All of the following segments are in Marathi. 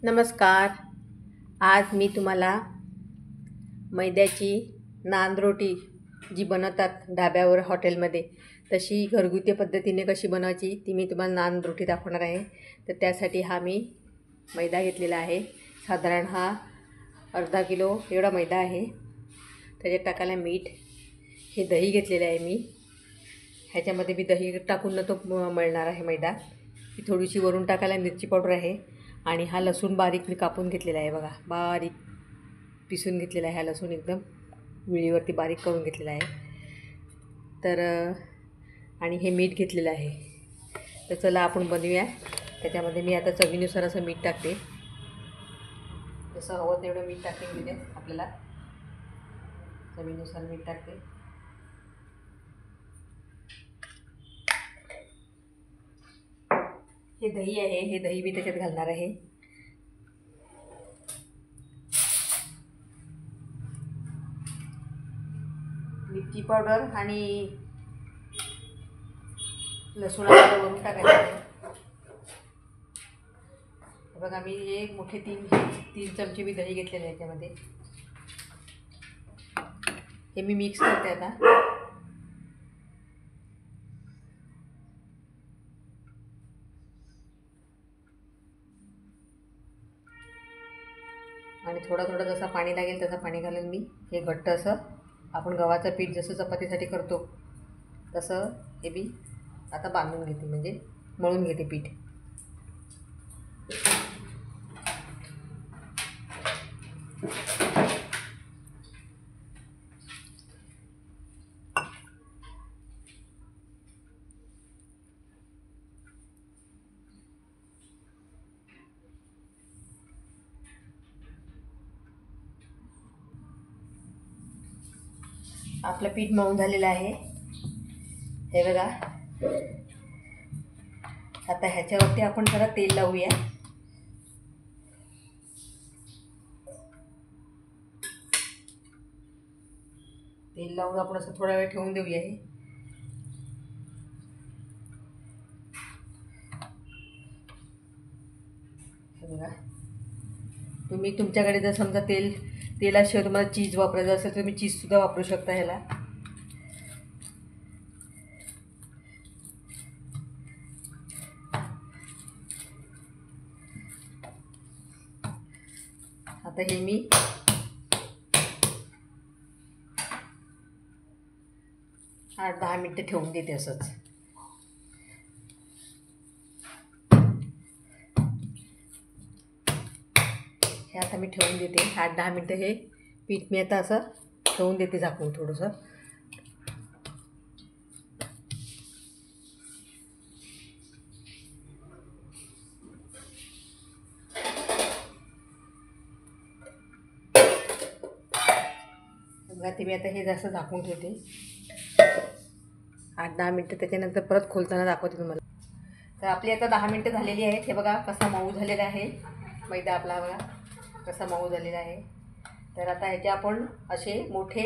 नमस्कार. आज मी तुम्हाला मैद्याची नान रोटी जी बनवतात ढाब्यावर हॉटेलमध्ये तशी घरगुती पद्धतीने कशी बनवायची ती मी तुम्हाला नान रोटी दाखवणार आहे. तर त्यासाठी हा मी मैदा घेतलेला आहे. साधारण हा अर्धा किलो एवढा मैदा आहे. त्याच्यात टाकायला मीठ. हे दही घेतलेलं आहे मी. ह्याच्यामध्ये मी दही टाकून न तो मळणार आहे मैदा. ही थोडीशी वरून टाकायला मिरची पावडर आहे. आणि हा लसूण बारीक मी कापून घेतलेला आहे. बघा, बारीक पिसून घेतलेला आहे. हा लसूण एकदम विळीवरती बारीक करून घेतलेला आहे. तर आणि हे मीठ घेतलेलं आहे. तर चला आपण बनवूया. त्याच्यामध्ये मी आता चवीनुसार असं मीठ टाकते. जसं हवं तेवढं मीठ टाकते मी. आपल्याला चवीनुसार मीठ टाकते. हे दही आहे. हे दही मी त्याच्यात घालणार आहे. मिरची पावडर आणि लसूणाला वरून टाकायचं आहे. बघा, मी एक मोठे तीन चमचे मी दही घेतलेले आहे. याच्यामध्ये हे मी मिक्स करते आता. आणि थोडं थोडं जसं पाणी लागेल तसं पाणी घालून मी हे घट्ट असं आपण गव्हाचं पीठ जसं चपातीसाठी करतो तसं हे मी आता बांधून घेते, म्हणजे मळून घेते पीठ. आपलं पीठ मळून झालेलं आहे. हे बघा. आता ह्याच्यावरती आपण जरा तेल लावूया. तेल लावून आपण असं थोडा वेळ ठेवून देऊया. हे बघा, तुम्ही तुमच्याकडे जर समजा तेलाशिवाय तुम्हाला चीज वापरायचं असेल तर तुम्ही चीजसुद्धा वापरू शकता ह्याला. आता हे मी 8-10 मिनटं ठेवून देते असंच. हे आता मी ठेवून देते 8-10 मिनटं. हे पीठ मी आता असं ठेवून देते झाकून थोडंसं. बघा, ते मी आता हे जास्त झाकून ठेवते 8-10 मिनटं. त्याच्यानंतर परत खोलताना दाखवते तुम्हाला. तर आपली आता 10 मिनटं झालेली आहेत. हे बघा कसा मऊ झालेला आहे मैदा आपला. बघा कसा मऊ झालेला आहे. तर आता ह्याचे आपण असे मोठे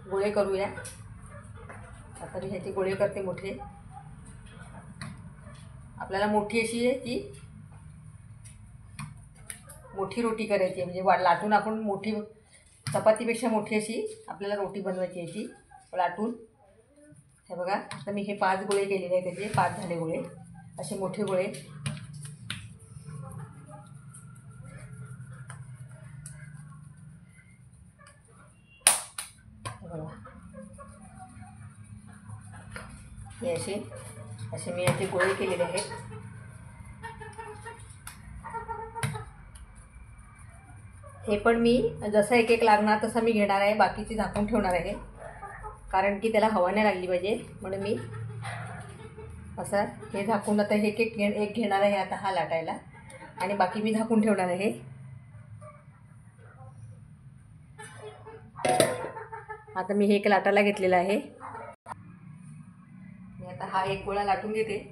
गोळे करूया. आता मी ह्याचे गोळे करते मोठे. आपल्याला मोठी अशी ती मोठी रोटी करायची, म्हणजे लाटून आपण मोठी चपातीपेक्षा मोठी अशी आपल्याला रोटी बनवायची याची लाटून. हे बघा, आता मी हे 5 गोळे केलेले आहेत. त्याचे 5 झाले गोळे, असे मोठे गोळे. बघा, हे असे मी याचे गोळे केलेले आहेत. हे पण मी जसं एक एक लागणार तसं मी घेणार आहे. बाकीची झाकून ठेवणार आहे, कारण की त्याला हवा नाही लागली पाहिजे म्हणून मी असं हे झाकून आता एक घेणार आहे आता हा लाटायला, आणि बाकी मी झाकून ठेवणार आहे. आता मी हे एक लाटायला घेतलेला आहे. मी आता हा एक गोळा लाटून घेते.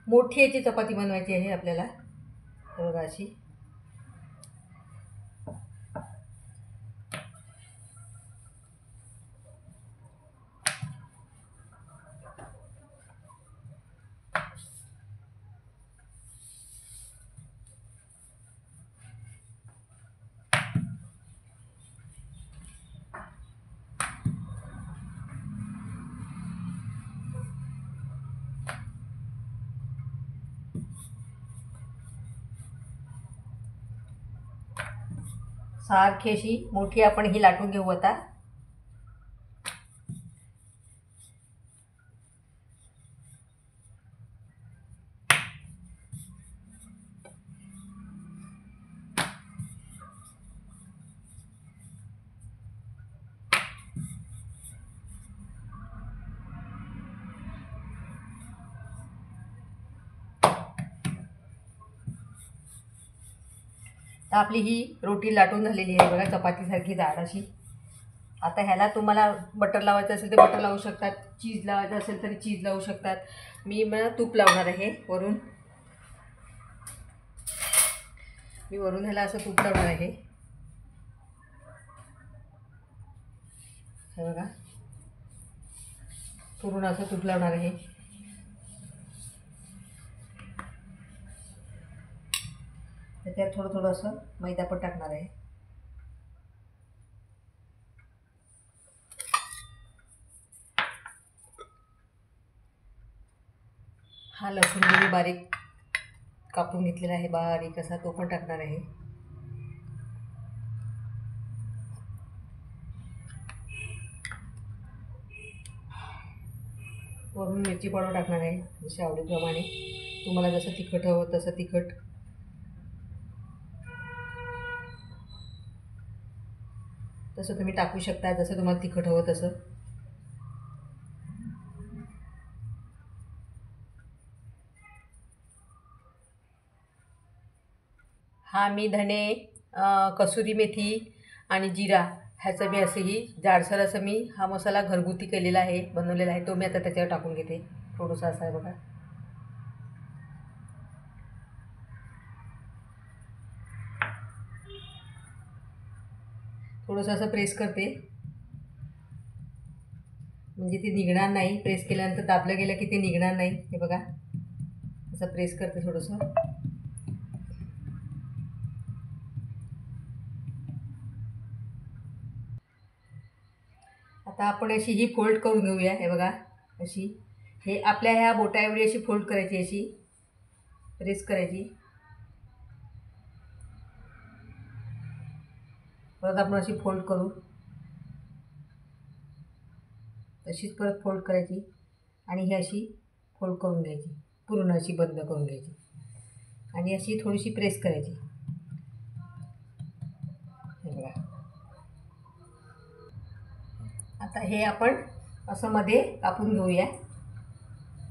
मोठी याची चपाती बनवायची आहे आपल्याला. बघा अशी. सारखी अशी मोठी आपण ही लाटून घेऊ आता. तर आपली ही रोटी लाटून झालेली आहे बघा, चपातीसारखी जाड अशी. आता ह्याला तुम्हाला बटर लावायचं असेल तर बटर लावू शकतात, चीज लावायचं असेल तर चीज लावू शकतात. मी मला तूप लावणार आहे वरून. मी वरून ह्याला असं तूप लावणार आहे, हे बघा. पूर्ण असं तूप लावणार आहे. त्याच्यात थोडं थोडं असं मैदा पण टाकणार आहे. हा लसूण मी बारीक कापून घेतलेला आहे, बारीक असा, तो पण टाकणार आहे. वरून मिरची पावडर टाकणार आहे, जशी आवडीप्रमाणे. तुम्हाला जसं तिखट हवं तसं तिखट. तसं तुम्ही टाकू शकता, जसं तुम्हाला तिखट हवं तसं. हा मी धणे, कसुरी मेथी आणि जिरा ह्याचं मी असंही जाडसर असं मी हा मसाला घरगुती केलेला आहे, बनवलेला आहे. तो मी आता त्याच्यावर टाकून घेते. थोडंसं असं आहे बघा. थोडंसं असं प्रेस करते, म्हणजे ते निघणार नाही. प्रेस केल्यानंतर दाबलं गेलं की ते निघणार नाही. हे बघा, असं प्रेस करते थोडंसं. आता आपण अशी ही फोल्ड करून घेऊया. हे बघा, अशी हे आपल्या ह्या बोटा एवढी अशी फोल्ड करायची, अशी प्रेस करायची. परत आपण अशी फोल्ड करू, तशीच परत फोल्ड करायची आणि ही अशी फोल्ड करून घ्यायची, पूर्ण अशी बंद करून घ्यायची आणि अशी थोडीशी प्रेस करायची. हे बघा. आता हे आपण असं मध्ये कापून घेऊया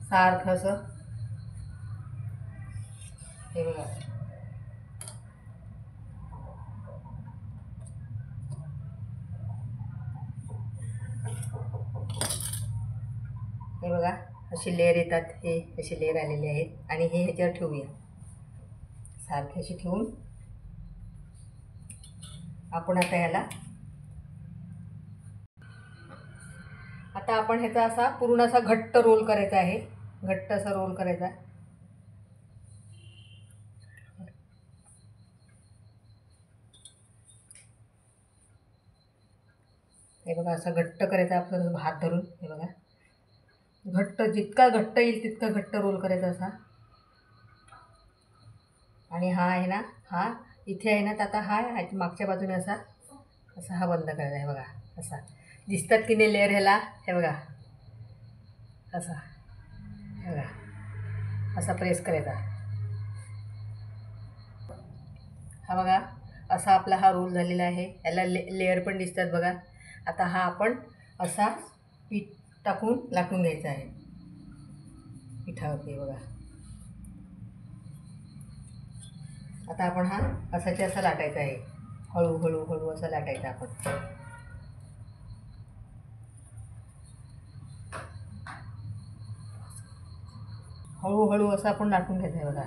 सारखं असं. हे बघा, हे बघा, असे लेअर येतात. हे असे लेअर आलेले आहेत आणि हे ह्याच्यावर ठेवूया. सारखे अशी ठेवून आपण आता ह्याला, आता आपण ह्याचा असा पूर्ण असा घट्ट रोल करायचा आहे. घट्ट असा रोल करायचा. हे बघा, असं घट्ट करायचा आपलं हात धरून. हे बघा, घट्ट, जितका घट्ट येईल तितका घट्ट रोल करायचा असा. आणि हा आहे ना, हा इथे आहे ना, तर आता हा मागच्या बाजूने असा असा हा बंद करायचा आहे. बघा, असा दिसतात की नाही लेअर ह्याला. हे बघा, असा. हे बघा, असा प्रेस करायचा. हा बघा, असा आपला हा रोल झालेला आहे. याला लेअर पण दिसतात बघा. आता हा आपण असा पीठ टाकून लाटून घ्यायचा आहे पिठावरती. बघा, आता आपण हा असाच्या असा लाटायचा आहे. हळूहळू हळू असं लाटायचं आपण. हळूहळू असं आपण लाटून घ्यायचं आहे. बघा,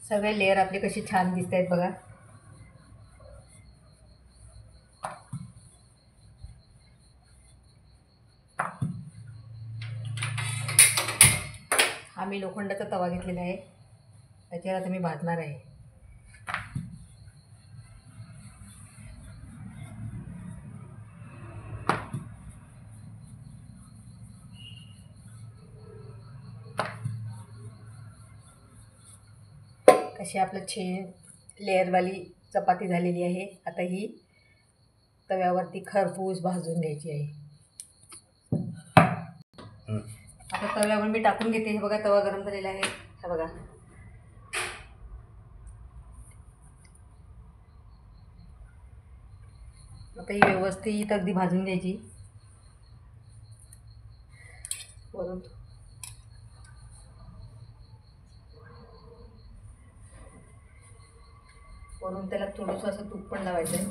सगळे लेअर आपले कशी छान दिसत आहेत बघा. आम्ही लोक लोखंडाचा तवा घेतलेला आहे, त्याच्यावर आता मी भाजणार आहे. कशी आपलं लेअरवाली चपाती झालेली आहे. आता ही तव्यावरती खरपूस भाजून घ्यायची आहे. आता तव्यावर मी टाकून घेते. हे बघा, तवा गरम झालेला आहे. हे बघा, आता ही व्यवस्थित अगदी भाजून घ्यायची. वरून त्याला थोडंसं असं तूप पण लावायचं आहे.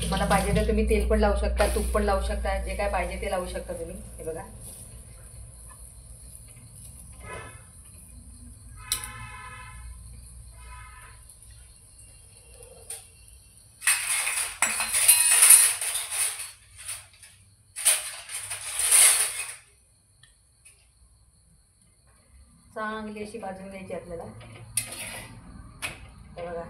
तुम्हाला पाहिजे तर तुम्ही तेल पण लावू शकता, तूप पण लावू शकता, जे काय पाहिजे ते लावू शकता तुम्ही. हे बघा, चांगली अशी भाजून घ्यायची आपल्याला. हे बघा,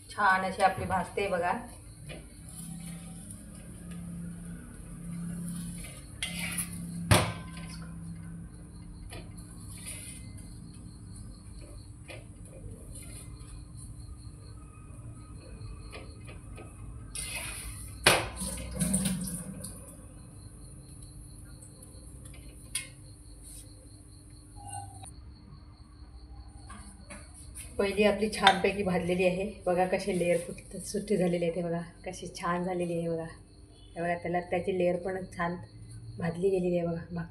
छान अशी आपली भाजते बघा. पहिली आपली छानपैकी भाजलेली आहे. बघा कसे लेअर सुट्टी झालेली आहे. ते बघा कशी छान झालेली आहे. बघा, हे बघा, त्याची लेअर पण छान भाजली गेलेली आहे. बघा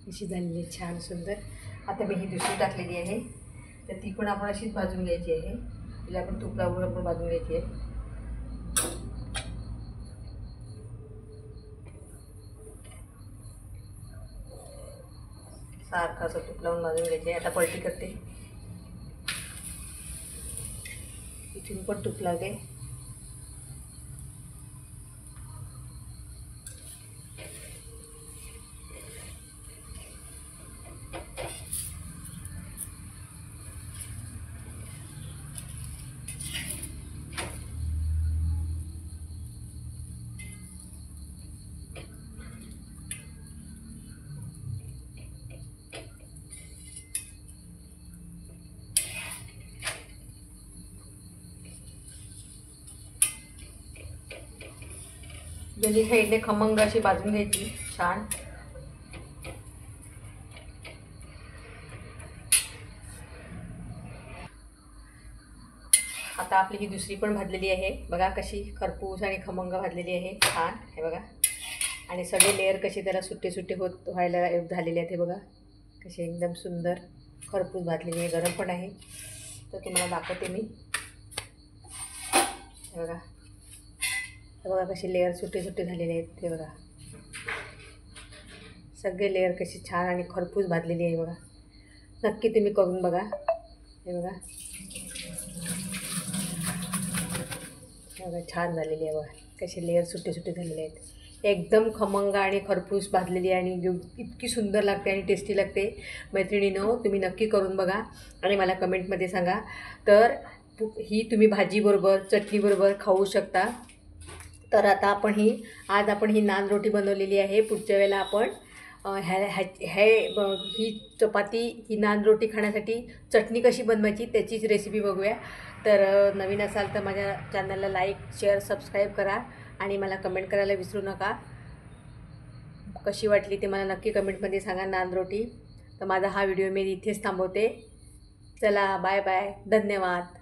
कशी झालेली आहे, छान सुंदर. आता मी ही दुसरी टाकलेली आहे, तर ती पण आपण अशीच भाजून घ्यायची आहे. तिला आपण तूप लावून आपण भाजून घ्यायची आहे. सारखं असं तूप लावून भाजून घ्यायची आहे. आता पलटी करते, इथून पण तूप लावते. दोन्ही साईडने खमंग अशी भाजून घ्यायची छान. आता आपली ही दुसरी पण भाजलेली आहे. बघा कशी खरपूस आणि खमंग भाजलेली आहे छान. हे बघा, आणि सगळे लेअर कसे त्याला सुट्टे सुट्टे व्हायला झालेले आहेत. हे बघा कसे एकदम सुंदर खरपूस भाजलेली आहे. गरम पण आहे, तर तुम्हाला दाखवते मी. हे बघा, हे बघा कसे लेअर सुट्टे सुट्टे झालेले आहेत. हे बघा, सगळे लेअर कशी छान आणि खरपूस भाजलेली आहे. बघा, नक्की तुम्ही करून बघा. हे बघा, छान झालेली आहे. बघा कसे लेअर सुट्टे सुट्टे झालेले आहेत. एकदम खमंग आणि खरपूस भाजलेली आहे आणि इतकी सुंदर लागते आणि टेस्टी लागते. मैत्रिणींनो, तुम्ही नक्की करून बघा आणि मला कमेंटमध्ये सांगा. तर ही तुम्ही भाजीबरोबर चटणीबरोबर खाऊ शकता. तर आता आज आपण ही नान रोटी बनवलेली आहे. पुढच्या वेळेला आपण ही चपाती, ही नान रोटी खाण्यासाठी चटणी कशी बनवायची त्याचीच रेसिपी बघूया. तर नवीन असाल तर माझ्या चॅनलला लाईक, शेअर, सबस्क्राईब करा आणि मला कमेंट करायला विसरू नका. कशी वाटली ते मला नक्की कमेंटमध्ये सांगा नान रोटी. तर माझा हा व्हिडिओ मी इथेच थांबवते. चला बाय बाय, धन्यवाद.